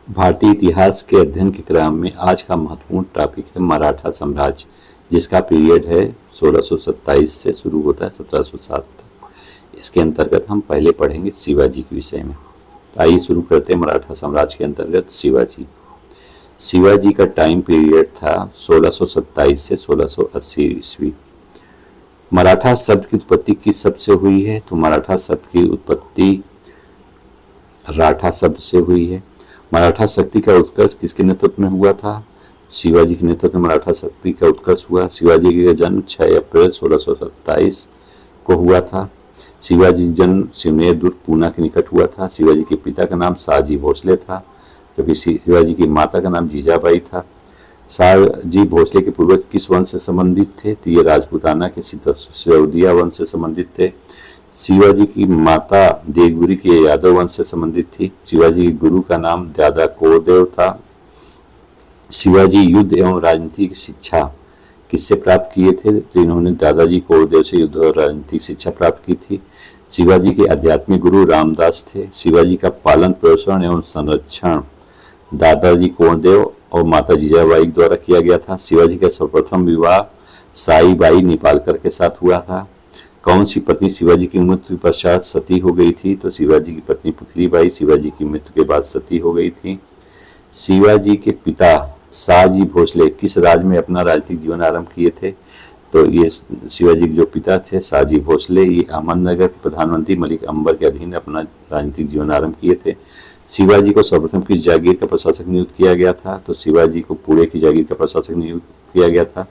भारतीय इतिहास के अध्ययन के क्रम में आज का महत्वपूर्ण टॉपिक है मराठा साम्राज्य, जिसका पीरियड है 1627 से शुरू होता है 1707 तक। इसके अंतर्गत हम पहले पढ़ेंगे शिवाजी के विषय में। तो आइए शुरू करते हैं मराठा साम्राज्य के अंतर्गत शिवाजी। शिवाजी का टाइम पीरियड था 1627 से 1680 ईस्वी। मराठा शब्द की उत्पत्ति किस शब्द से हुई है? तो मराठा शब्द की उत्पत्ति राठा शब्द से हुई है। मराठा शक्ति का उत्कर्ष किसके नेतृत्व में हुआ था? शिवाजी के नेतृत्व में मराठा शक्ति का उत्कर्ष हुआ। शिवाजी का जन्म 6 अप्रैल 1627 को हुआ था। शिवाजी जन्म सिवनेर दुर्ग पूना के निकट हुआ था। शिवाजी के पिता का नाम शाहजी भोसले था, जबकि शिवाजी की माता का नाम जीजाबाई था। शाहजी भोसले के पूर्वज किस वंश से संबंधित थे? तो ये राजपूताना के सिसोदिया वंश से संबंधित थे। शिवाजी की माता देवगिरी के यादव वंश से संबंधित थी। शिवाजी के गुरु का नाम दादा कोरदेव था। शिवाजी युद्ध एवं राजनीति की शिक्षा किससे प्राप्त किए थे? तो इन्होंने दादाजी कोरदेव से युद्ध और राजनीतिक शिक्षा प्राप्त की थी। शिवाजी के आध्यात्मिक गुरु रामदास थे। शिवाजी का पालन पोषण एवं संरक्षण दादाजी कोरदेव और माता जीजाबाई द्वारा किया गया था। शिवाजी का सर्वप्रथम विवाह साईबाई निपालकर के साथ हुआ था। कौन सी पत्नी शिवाजी की मृत्यु पश्चात सती हो गई थी? तो शिवाजी की पत्नी पुतलीबाई शिवाजी की मृत्यु के बाद सती हो गई थी। शिवाजी के पिता शाहजी भोसले किस राज्य में अपना राजनीतिक जीवन आरंभ किए थे? तो ये शिवाजी के जो पिता थे शाहजी भोसले, ये अहमदनगर के प्रधानमंत्री मलिक अंबर के अधीन अपना राजनीतिक जीवन आरंभ किए थे। शिवाजी को सर्वप्रथम किस जागीर का प्रशासक नियुक्त किया गया था? तो शिवाजी को पुणे की जागीर का प्रशासक नियुक्त किया गया था।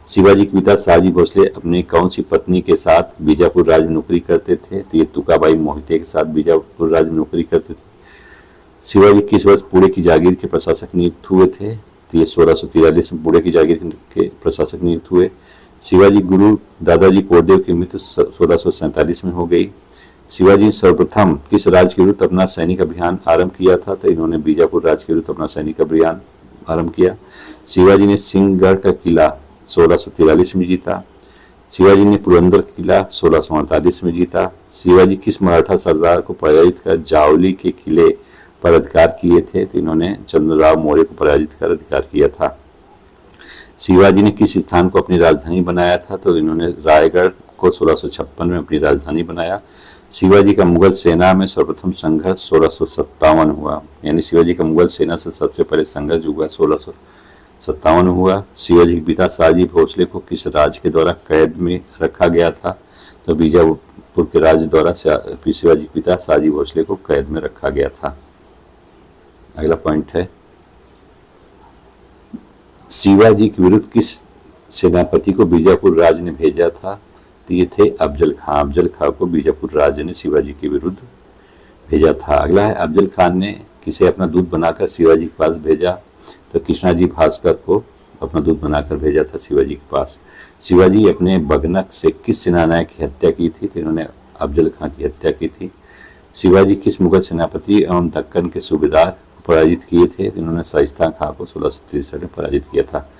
शिवाजी के पिता शाहजी भोसले अपनी कौन सी पत्नी के साथ बीजापुर राज्य में नौकरी करते थे? तो ये तुकाबाई मोहिते के साथ बीजापुर राज्य में नौकरी करते थे। शिवाजी किस वर्ष पुणे की जागीर के प्रशासक नियुक्त हुए थे? तो ये 1643 में पुणे की जागीर के प्रशासक नियुक्त हुए। शिवाजी गुरु दादाजी कोरदेव की मृत्यु 1647 में हो गई। शिवाजी ने सर्वप्रथम किस राज्य के विरुद्ध अपना सैनिक अभियान आरंभ किया था? तो इन्होंने बीजापुर राज्य के विरुद्ध अपना सैनिक अभियान आरंभ किया। शिवाजी ने सिंहगढ़ का किला 1643 में जीता। शिवाजी ने पुरंदर किला 1648 में जीता। शिवाजी किस मराठा सरदार को पराजित कर जावली के किले पर अधिकार किए थे? तो इन्होंने चंद्रराव मौर्य को पराजित कर अधिकार किया था। शिवाजी ने किस स्थान को अपनी राजधानी बनाया था? तो इन्होंने रायगढ़ को 1656 में अपनी राजधानी बनाया। शिवाजी का मुगल सेना में सर्वप्रथम संघर्ष 1657 हुआ, यानी शिवाजी का मुगल सेना से सबसे पहले संघर्ष हुआ 1657 हुआ। शिवाजी के पिता शाहजी भोसले को किस राज्य के द्वारा कैद में रखा गया था? तो बीजापुर के राज्य द्वारा शिवाजी के पिता शाहजी भोसले को कैद में रखा गया था। अगला पॉइंट है, शिवाजी के विरुद्ध किस सेनापति को बीजापुर राज्य ने भेजा था? तो ये थे अफजल खां। अफजल खां को बीजापुर राज्य ने शिवाजी के विरुद्ध भेजा था। अगला है, अफजल खान ने किसे अपना दूत बनाकर शिवाजी के पास भेजा? तो कृष्णाजी भास्कर को अपना दूत बनाकर भेजा था शिवाजी के पास। शिवाजी अपने बगनक से किस सेनानायक की हत्या की थी? तो इन्होंने अफजल खां की हत्या की थी। शिवाजी किस मुगल सेनापति एवं दक्कन के सूबेदार को पराजित किए थे? तो इन्होंने शाइस्ता खां को 1663 में पराजित किया था।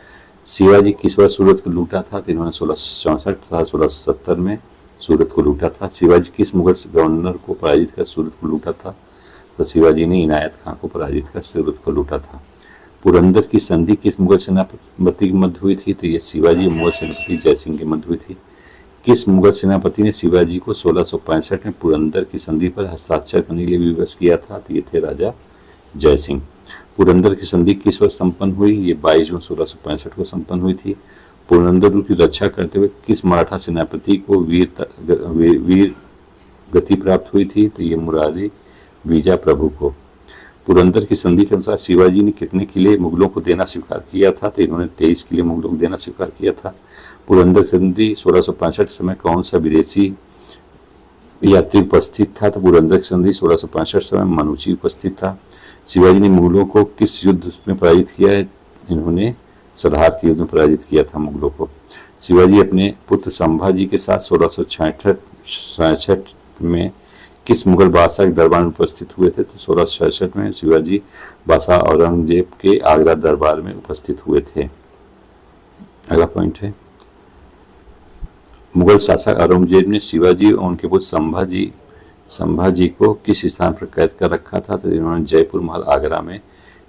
शिवाजी किस वर्ष सूरत को लूटा था? तो इन्होंने 1664 तथा 1670 में सूरत को लूटा था। शिवाजी किस मुगल गवर्नर को पराजित कर सूरत को लूटा था? तो शिवाजी ने इनायत खां को पराजित कर सूरत को लूटा था। पुरंदर की संधि किस मुगल सेनापति के मध्य हुई थी? तो ये शिवाजी मुगल सेनापति जयसिंह के मध्य हुई थी। किस मुगल सेनापति ने शिवाजी को 1665 में पुरंदर की संधि पर हस्ताक्षर करने के लिए विवश किया था? तो ये थे राजा जयसिंह। पुरंदर की संधि किस वर्ष संपन्न हुई? ये 22 जून 1665 को संपन्न हुई थी। पुरंदर की रक्षा करते हुए किस मराठा सेनापति को वीर गति प्राप्त हुई थी? तो ये मुरारी बीजा प्रभु को। पुरंदर की संधि के अनुसार शिवाजी ने कितने किले मुगलों को देना स्वीकार किया था? तो इन्होंने 23 किले मुगलों को देना स्वीकार किया था। पुरंदर संधि 1665 समय कौन सा विदेशी यात्री उपस्थित था? तो पुरंदर की संधि 1665 समय मनुची उपस्थित था। शिवाजी ने मुगलों को किस युद्ध में पराजित किया है? इन्होंने सलाहार के युद्ध में पराजित किया था मुगलों को। शिवाजी अपने पुत्र संभाजी के साथ 1666 में किस मुगल बादशाह के दरबार में उपस्थित हुए थे? तो 1666 में शिवाजी बादशाह औरंगजेब के आगरा दरबार में उपस्थित हुए थे। अगला पॉइंट है, मुगल शासक औरंगजेब ने शिवाजी और उनके पुत्र संभाजी को किस स्थान पर कैद कर रखा था? तो इन्होंने जयपुर महल आगरा में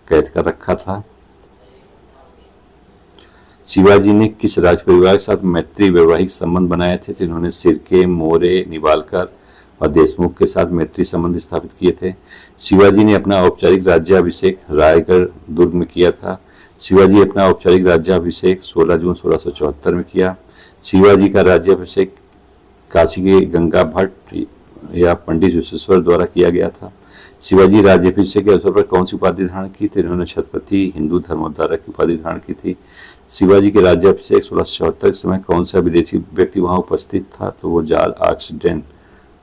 कैद कर रखा था। शिवाजी ने किस राज परिवार के साथ मैत्री वैवाहिक संबंध बनाए थे? तो इन्होंने सिरके, मोरे, निवालकर और देशमुख के साथ मैत्री संबंध स्थापित किए थे। शिवाजी ने अपना औपचारिक राज्याभिषेक रायगढ़ दुर्ग में किया था। शिवाजी अपना औपचारिक राज्याभिषेक 16 जून 1674 में किया। शिवाजी का राज्याभिषेक काशी के गंगा भट्ट या पंडित विश्वेश्वर द्वारा किया गया था। शिवाजी राज्याभिषेक के अवसर पर कौन सी उपाधि धारण की थी? इन्होंने छत्रपति हिंदू धर्मोद्धारक की उपाधि धारण की थी। शिवाजी के राज्याभिषेक 1674 के समय कौन सा विदेशी व्यक्ति वहां उपस्थित था? तो वो जार्ज ऑक्सडेन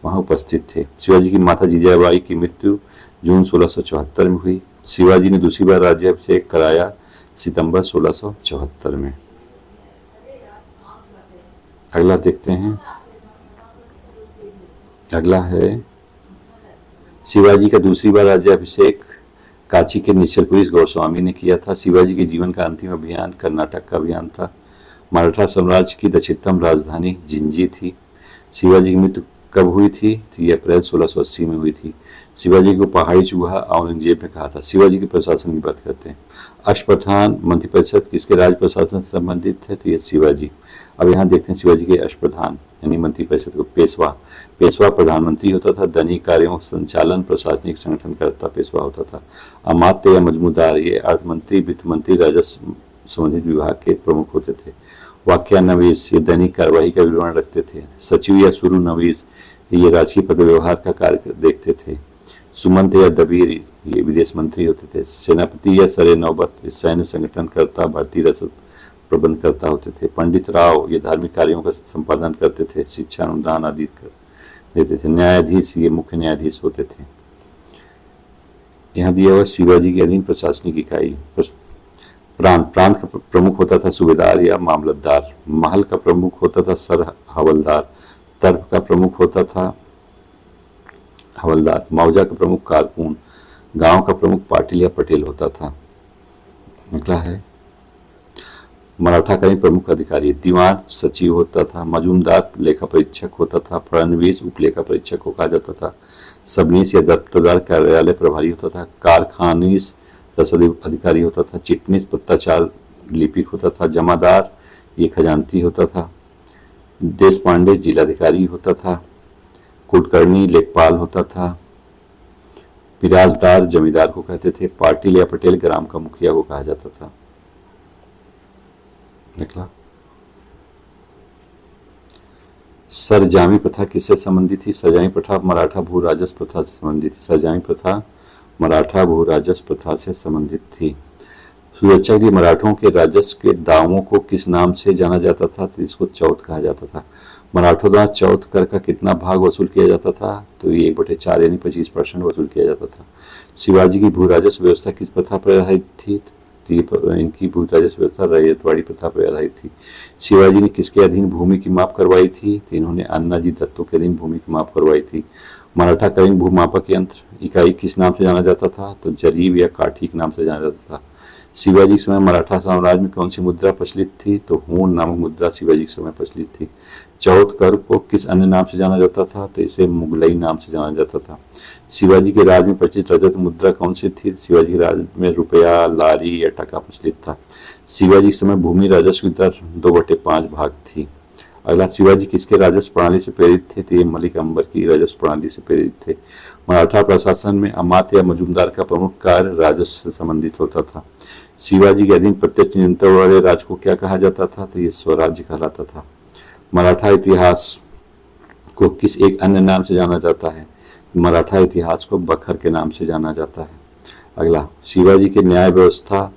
वहां उपस्थित थे। शिवाजी की माता जीजाबाई की मृत्यु जून 1674 में हुई। शिवाजी ने दूसरी बार राज्याभिषेक कराया सितंबर 1674 में। अगला देखते हैं। अगला है शिवाजी का दूसरी बार राज्याभिषेक कांची के निश्चलपुरी गोस्वामी ने किया था। शिवाजी के जीवन का अंतिम अभियान कर्नाटक का अभियान था। मराठा साम्राज्य की दक्षिणतम राजधानी जिंजी थी। शिवाजी की मृत्यु कब हुई थी? तो ये अप्रैल 1680 में हुई थी। शिवाजी को पहाड़ी चूहा औरंगजेब ने कहा था। शिवाजी के प्रशासन की बात करते हैं। अष्टप्रधान मंत्रिपरिषद किसके राज प्रशासन से संबंधित है? तो ये शिवाजी। अब यहाँ देखते हैं शिवाजी के अष्टप्रधान यानी मंत्रिपरिषद को। पेशवा प्रधानमंत्री होता था। दैनिक कार्यों का संचालन प्रशासनिक संगठनकर्ता पेशवा होता था। अमात्य या मजमूदार ये अर्थ मंत्री, वित्त मंत्री, राजस्व संबंधित विभाग के प्रमुख होते थे। वाक्यानवीस ये दैनिक कार्यवाही का विवरण रखते थे। सचिव या सुरु नवीस ये राजकीय पद व्यवहार का कार्य देखते थे। सुमंत या दबीर ये विदेश मंत्री होते थे। सेनापति या सरे नौबत सैन्य संगठनकर्ता, भर्ती रसद प्रबंधकर्ता होते थे। पंडित राव ये धार्मिक कार्यों का संपादन करते थे, शिक्षा अनुदान आदि देते थे। न्यायाधीश ये मुख्य न्यायाधीश होते थे। यहाँ दिया हुआ शिवाजी के अधीन प्रशासनिक इकाई। प्रांत का प्रमुख होता था सूबेदार या मामलतदार। महल का प्रमुख होता था सर हवलदार। तर्क का प्रमुख होता था हवलदार। मौजा का प्रमुख कारकुन। गांव का प्रमुख पाटिल या पटेल होता था। अगला है मराठा का प्रमुख अधिकारी। दीवान सचिव होता था। मजूमदार लेखा परीक्षक होता था। फड़नवीस उपलेखा परीक्षक को कहा जाता था। सबनीस या दफ्तरदार कार्यालय प्रभारी होता था। कारखानीस रसद अधिकारी होता था। चिटनीस पत्ताचार लिपिक होता था। जमादार ये खजांची होता था। देश पांडे जिलाधिकारी होता था। कुलकर्णी लेखपाल होता था। पिराजदार जमींदार को कहते थे। पाटिल या पटेल ग्राम का मुखिया को कहा जाता था। निकला सरजामी प्रथा किससे संबंधित थी? सरजामी प्रथा मराठा भू राजस्व प्रथा से संबंधित थी। सरजामी प्रथा मराठा भू राजस्व प्रथा से संबंधित थी। सुरक्षा के लिए मराठों के राजस्व के दावों को किस नाम से जाना जाता था? तो इसको चौथ कहा जाता था। मराठों द्वारा चौथ कर का कितना भाग वसूल किया जाता था? तो ये 1/4 यानी 25% वसूल किया जाता था। शिवाजी की भू राजस्व व्यवस्था किस प्रथा पर आधारित थी? इनकी भू राजस्व व्यवस्था रैयतवाड़ी प्रथा पर आधारित थी। शिवाजी ने किसके अधीन भूमि की माप करवाई थी? तो इन्होंने अन्नाजी दत्तों के अधीन भूमि की माप करवाई थी। मराठा कालीन भूमापक यंत्र इकाई किस नाम से जाना जाता था? तो जरीब या काठी के नाम से जाना जाता था। शिवाजी के समय मराठा साम्राज्य में कौन सी मुद्रा प्रचलित थी? तो हून नामक मुद्रा शिवाजी के समय प्रचलित थी। चौथ कर को किस अन्य नाम से जाना जाता था? तो इसे मुगलई नाम से जाना जाता था। शिवाजी के राज में प्रचलित रजत मुद्रा कौन सी थी? शिवाजी के राज में रुपया, लारी या टका प्रचलित था। शिवाजी के समय भूमि राजस्व की दर 2/5 भाग थी। अगला शिवाजी किसके राजस्व प्रणाली से प्रेरित थे? तो ये मलिक अंबर की राजस्व प्रणाली से प्रेरित थे। मराठा प्रशासन में अमात्य या मजूमदार का प्रमुख कार्य राजस्व से संबंधित होता था। शिवाजी के अधीन प्रत्यक्ष नियंत्रण वाले राज्य को क्या कहा जाता था? तो ये स्वराज्य कहलाता था। मराठा इतिहास को किस एक अन्य नाम से जाना जाता है? मराठा इतिहास को बखर के नाम से जाना जाता है। अगला शिवाजी की न्याय व्यवस्था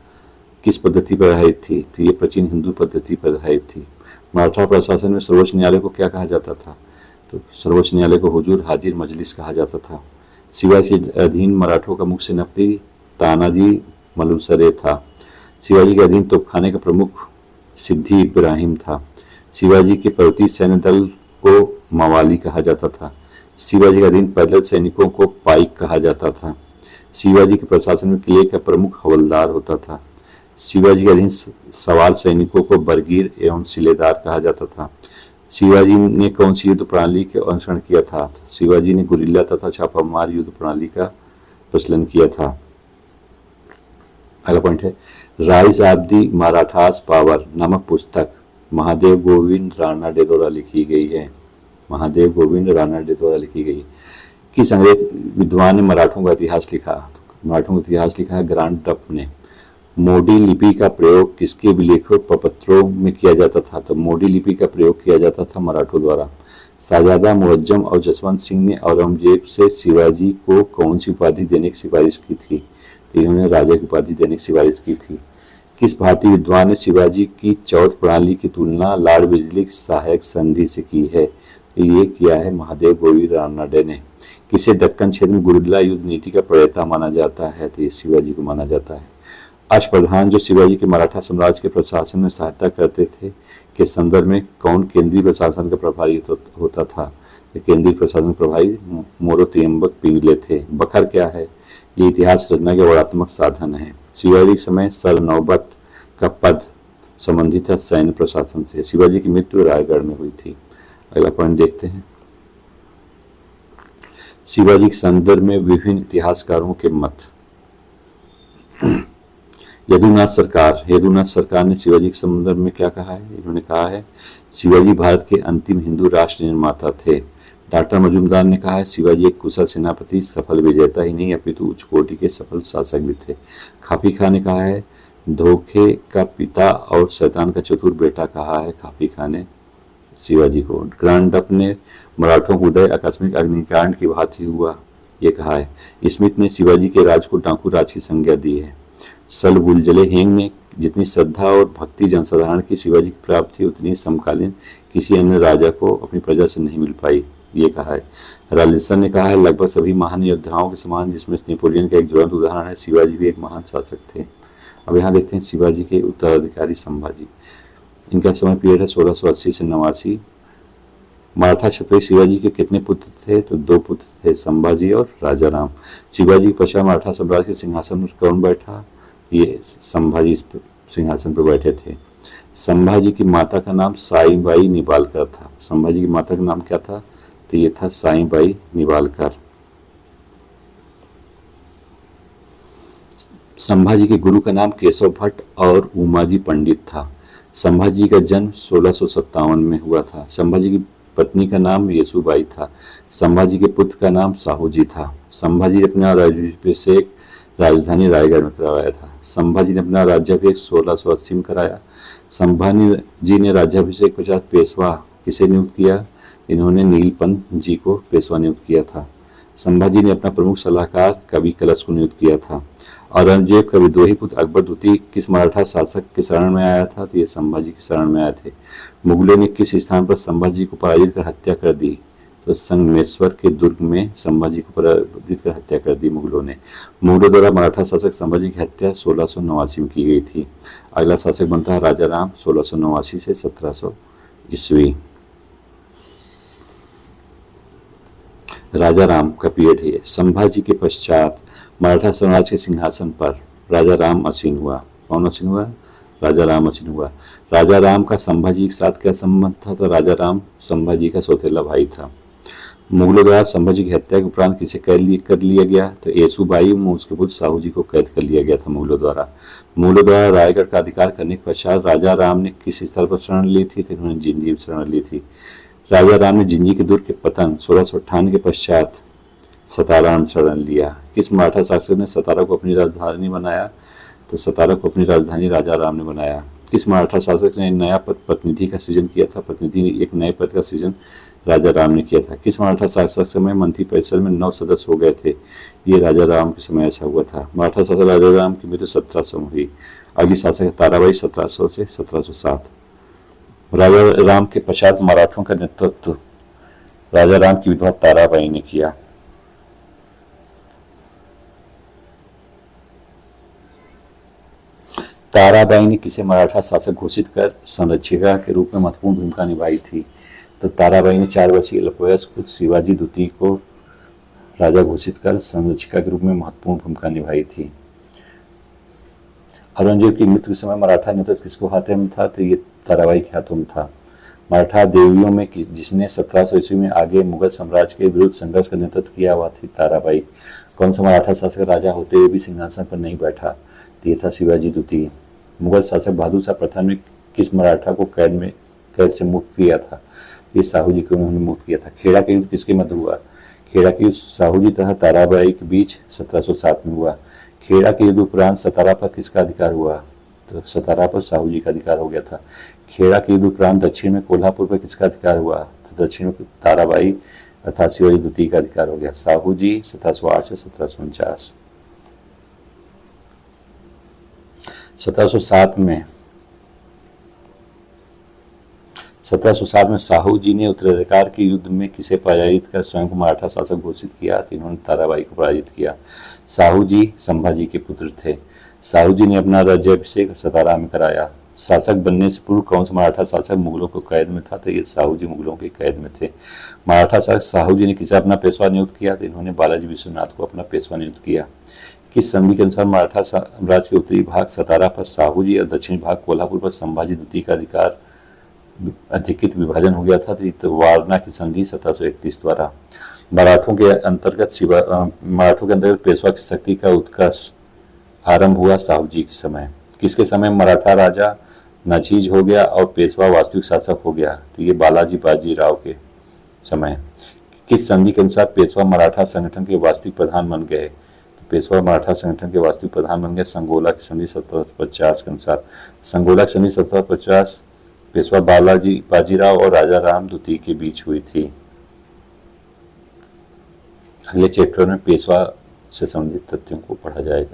किस पद्धति पर आधारित थी? तो ये प्राचीन हिंदू पद्धति पर आधारित थी। मराठा प्रशासन में सर्वोच्च न्यायालय को क्या कहा जाता था? तो सर्वोच्च न्यायालय को हुजूर हाजिर मजलिस कहा जाता था। शिवाजी के अधीन मराठों का मुख्य सेनापति तानाजी मलुसरे था। शिवाजी के अधीन तोपखाने का प्रमुख सिद्धी इब्राहिम था। शिवाजी के पर्वतीय सैन्य दल को मवाली कहा जाता था। शिवाजी के अधीन पैदल सैनिकों को पाइक कहा जाता था। शिवाजी के प्रशासन में किले का प्रमुख हवलदार होता था। शिवाजी के अधीन सवार सैनिकों को बरगीर एवं सिलेदार कहा जाता था। शिवाजी ने कौन सी युद्ध प्रणाली का अनुसरण किया था? शिवाजी ने गुरिल्ला तथा छापामार युद्ध प्रणाली का प्रचलन किया था। अगला पॉइंट है rise of the Marathas power नामक पुस्तक महादेव गोविंद रानडे द्वारा लिखी गई है। महादेव गोविंद रानडे द्वारा लिखी गई। किस अंग्रेज विद्वान ने मराठों का इतिहास लिखा? मराठों का इतिहास लिखा है ग्रांड डफ ने। मोडी लिपि का प्रयोग किसके विलेखों प्रपत्रों में किया जाता था? तो मोडी लिपि का प्रयोग किया जाता था मराठों द्वारा। शाहजादा मुअज्जम और जसवंत सिंह ने औरंगजेब से शिवाजी को कौन सी उपाधि देने की सिफारिश की थी? तो इन्होंने राजा की उपाधि देने की सिफारिश की थी। किस भारतीय विद्वान ने शिवाजी की चौथ प्रणाली की तुलना लॉर्ड वेलेस्ली की सहायक संधि से की है? तो ये किया है महादेव गोविंद रानडे ने। किसे दक्कन क्षेत्र में गुरिल्ला युद्ध नीति का प्रणेता माना जाता है? तो ये शिवाजी को माना जाता है। अष्टप्रधान जो शिवाजी के मराठा साम्राज्य के प्रशासन में सहायता करते थे के संदर्भ में कौन केंद्रीय प्रशासन का प्रभारी होता था? तो केंद्रीय प्रशासन प्रभारी मोरोतियम्बक पिंगले थे। बखर क्या है? ये इतिहास रचना के वर्णात्मक साधन है। शिवाजी के समय सर नौबत का पद संबंधित था सैन्य प्रशासन से। शिवाजी की मृत्यु रायगढ़ में हुई थी। अगला पॉइंट देखते हैं शिवाजी के संदर्भ में विभिन्न इतिहासकारों के मत। यदुनाथ सरकार ने शिवाजी के संदर्भ में क्या कहा है? इन्होंने कहा है शिवाजी भारत के अंतिम हिंदू राष्ट्र निर्माता थे। डॉक्टर मजूमदार ने कहा है शिवाजी एक कुशल सेनापति, सफल विजेता ही नहीं अपितु उच्च कोटि के सफल शासक भी थे। खाफी खां ने कहा है धोखे का पिता और शैतान का चतुर बेटा कहा है खाफी खां ने शिवाजी को। ग्रांड डफ ने मराठों को उदय आकस्मिक अग्निकांड की भांति हुआ ये कहा है। स्मिथ ने शिवाजी के राज को डाकू राज की संज्ञा दी है। सलबुलजले हेंग ने जितनी श्रद्धा और भक्ति जनसाधारण की शिवाजी की प्राप्त थी उतनी समकालीन किसी अन्य राजा को अपनी प्रजा से नहीं मिल पाई ये कहा है। राजस्थान ने कहा है लगभग सभी महान योद्धाओं के समान जिसमें नेपोलियन का एक ज्वलंत उदाहरण है शिवाजी भी एक महान शासक थे। अब यहाँ देखते हैं शिवाजी के उत्तराधिकारी संभाजी। इनका समय पीरियड है 1680 से 89। मराठा छत्रपति शिवाजी के कितने पुत्र थे? तो 2 पुत्र थे संभाजी और राजा राम। शिवाजी के पश्चात मराठा साम्राज्य के सिंहासन पर कौन बैठा? ये संभाजी इस सिंहासन पर बैठे थे। संभाजी की माता का नाम साईबाई निबालकर था। संभाजी की माता का नाम क्या था? तो ये था साईबाई निबालकर। संभाजी के गुरु का नाम केशव भट्ट और उमाजी पंडित था। संभाजी का जन्म 1657 में हुआ था। संभाजी की पत्नी का नाम येसुबाई था। संभाजी के पुत्र का नाम साहूजी था। संभाजी ने अपना राज्याभिषेक राजधानी रायगढ़ में करवाया था। संभाजी ने अपना राज्याभिषेक 1680 में कराया। संभाजी ने राज्याभिषेक पश्चात पेशवा किसे नियुक्त किया? इन्होंने नीलपंत जी को पेशवा नियुक्त किया था। संभाजी ने अपना प्रमुख सलाहकार कवि कलश को नियुक्त किया था। औरंगजेब का विद्रोही पुत्र अकबर द्वितीय किस मराठा शासक के शरण में आया था? तो ये संभाजी के शरण में आए थे। मुगलों ने किस स्थान पर संभाजी को पराजित कर हत्या कर दी? तो संगमेश्वर के दुर्ग में संभाजी को पराजित कर हत्या कर दी मुगलों ने। मुगलों द्वारा मराठा शासक संभाजी की हत्या 1689 में की गई थी। अगला शासक बनता है राजा राम 1689 से 1700 ईस्वी। राजा राम का पीरियड है। संभाजी के पश्चात मराठा साम्राज्य के सिंहासन पर राजा राम आसीन हुआ। कौन आसीन हुआ? राजा राम आसीन हुआ। राजा राम का संभाजी के साथ क्या संबंध था? तो राजा राम संभाजी का सौतेला भाई था। मुगलों द्वारा संभाजी की हत्या के उपरांत किसे कैद कर लिया गया? तो येसुबाई उसके पुत्र साहू जी को कैद कर लिया गया था मुगलों द्वारा। मुगलों द्वारा रायगढ़ का अधिकार करने के पश्चात राजा राम ने किस स्थल पर शरण ली थी? तो इन्होंने जिंजी में शरण ली थी। राजा राम ने जिंजी के दुर्ग के पतन 1658 के पश्चात सतारा में शरण लिया। किस मराठा शासक ने सतारा को अपनी राजधानी बनाया? तो सतारा को अपनी राजधानी राजा राम ने बनाया। किस मराठा शासक ने नया पद प्रतिनिधि का सृजन किया था? प्रतिनिधि एक नए पद का सृजन राजा राम ने किया था। किस मराठा शासक समय मंत्री परिषद में 9 सदस्य हो गए थे? ये राजा राम के समय ऐसा हुआ था। मराठा शासक राजा राम की मृत्यु 1700 में हुई। अगली शासक है ताराबाई 1700 से 1707। राजा राम के पश्चात मराठों का नेतृत्व राजा राम की विधवा ताराबाई ने किया। ताराबाई ने किसे मराठा शासक घोषित कर संरक्षिका के रूप में महत्वपूर्ण भूमिका निभाई थी? तो ताराबाई ने 4 वर्षीय अल्पवयस्क पुत्र शिवाजी द्वितीय को राजा घोषित कर संरक्षिका के रूप में महत्वपूर्ण भूमिका निभाई थी। औरंगजेब की मृत्यु के समय मराठा नेतृत्व किसको हाथों में था? तो ये ताराबाई के हाथों में था। मराठा देवियों में जिसने 1700 ईस्वी में आगे मुगल साम्राज्य के विरुद्ध संघर्ष का नेतृत्व किया हुआ थी ताराबाई। कौन सा मराठा शासक राजा होते हुए भी सिंहासन पर नहीं बैठा? तो ये था शिवाजी द्वितीय। मुगल शासक बहादुर शाह प्रथम ने किस मराठा को कैद से मुक्त किया था? ये साहू जी को उन्होंने मुक्त किया था। खेड़ा का युद्ध किसके मध्य हुआ? खेड़ा के युद्ध साहू जी तथा ताराबाई के बीच 1707 में हुआ। खेड़ा के युद्ध उपरांत सतारा पर किसका अधिकार हुआ? तो सतारा पर साहू जी का अधिकार हो गया था। खेड़ा के युद्ध उपरांत दक्षिण में कोल्हापुर पर किसका अधिकार हुआ? तो दक्षिण में ताराबाई अर्थात शिवाजी द्वितीय का अधिकार हो गया। साहू जी 1708 से 1749। 1707 में साहू जी ने उत्तराधिकार के युद्ध में किसे पराजित कर स्वयं को मराठा शासक घोषित किया? तो इन्होंने ताराबाई को पराजित किया। साहू जी संभाजी के पुत्र थे। साहू जी ने अपना राज्याभिषेक सतारा में कराया। शासक बनने से पूर्व कौन सा मराठा शासक मुगलों को कैद में था? तो ये साहू जी मुगलों के कैद में थे। मराठा शासक साहू जी ने किसे अपना पेशवा नियुक्त किया? तो इन्होंने बालाजी विश्वनाथ को अपना पेशवा नियुक्त किया। किस संधि के अनुसार मराठा साम्राज्य के उत्तरी भाग सतारा पर साहू जी और दक्षिणी भाग कोल्हापुर पर संभाजी द्वितीय का अधिकृत विभाजन हो गया था? तो वारणा की संधि 1731 द्वारा। मराठों के अंतर्गत पेशवा की शक्ति का उत्कर्ष आरंभ हुआ साहू जी के समय। किसके समय मराठा राजा नाचीज हो गया और पेशवा वास्तविक शासक हो गया? तो ये बालाजी बाजीराव के समय। किस संधि के अनुसार पेशवा मराठा संगठन के वास्तविक प्रधान बन गए? तो पेशवा मराठा संगठन के वास्तविक प्रधान बन गए संगोला की संधि 1750 के अनुसार। संगोला की संधि 1750 पेशवा बालाजी बाजीराव और राजा राम द्वितीय के बीच हुई थी। अगले चैप्टर में पेशवा से संबंधित तथ्यों को पढ़ा जाएगा।